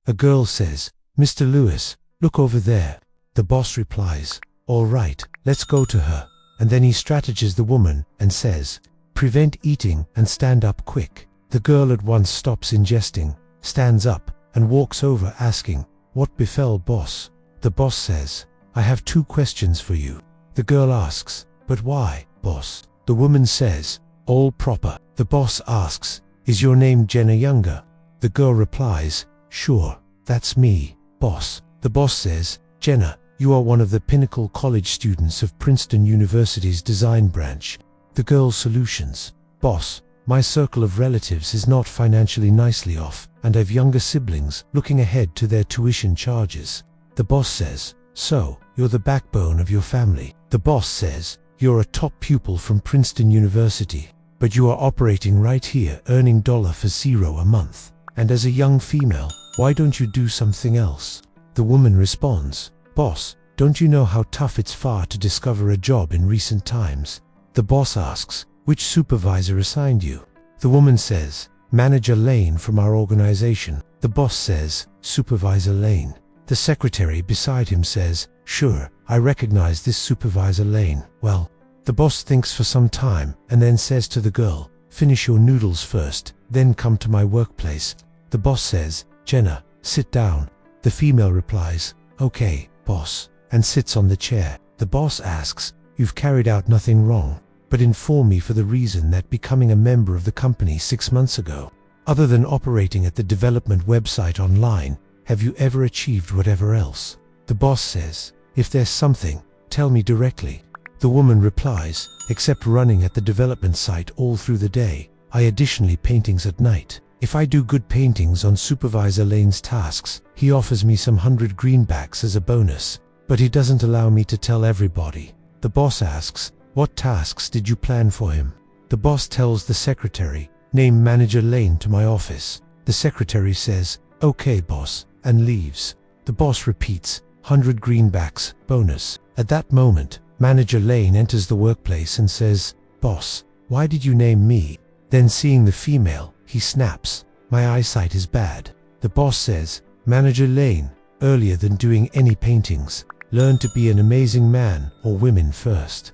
A girl says, "Mr. Lewis, look over there." The boss replies, "All right, let's go to her." And then he strategizes the woman and says, "Prevent eating and stand up quick." The girl at once stops ingesting, stands up, and walks over asking, "What befell, boss?" The boss says, "I have 2 questions for you." The girl asks, "But why, boss?" The woman says, "All proper." The boss asks, "Is your name Jenna Younger?" The girl replies, "Sure, that's me, boss." The boss says, "Jenna, you are one of the pinnacle college students of Princeton University's design branch." The girl's solutions, "Boss, my circle of relatives is not financially nicely off, and I've younger siblings looking ahead to their tuition charges." The boss says, "So, you're the backbone of your family." The boss says, "You're a top pupil from Princeton University, but you are operating right here earning $0 a month. And as a young female, why don't you do something else?" The woman responds, "Boss, don't you know how tough it's far to discover a job in recent times?" The boss asks, "Which supervisor assigned you?" The woman says, "Manager Lane from our organization." The boss says, "Supervisor Lane." The secretary beside him says, "Sure, I recognize this Supervisor Lane well." The boss thinks for some time and then says to the girl, "Finish your noodles first, then come to my workplace." The boss says, "Jenna, sit down." The female replies, "Okay, boss," and sits on the chair. The boss asks, "You've carried out nothing wrong, but inform me for the reason that becoming a member of the company 6 months ago. Other than operating at the development website online, have you ever achieved whatever else?" The boss says, "If there's something, tell me directly." The woman replies, "Except running at the development site all through the day, I additionally paintings at night. If I do good paintings on Supervisor Lane's tasks, he offers me some 100 greenbacks as a bonus, but he doesn't allow me to tell everybody." The boss asks, "What tasks did you plan for him?" The boss tells the secretary, "Name Manager Lane to my office." The secretary says, "Okay, boss," and leaves. The boss repeats, "100 greenbacks, bonus." At that moment, Manager Lane enters the workplace and says, "Boss, why did you name me?" Then seeing the female, he snaps, "My eyesight is bad." The boss says, "Manager Lane, earlier than doing any paintings, learn to be an amazing man or women first."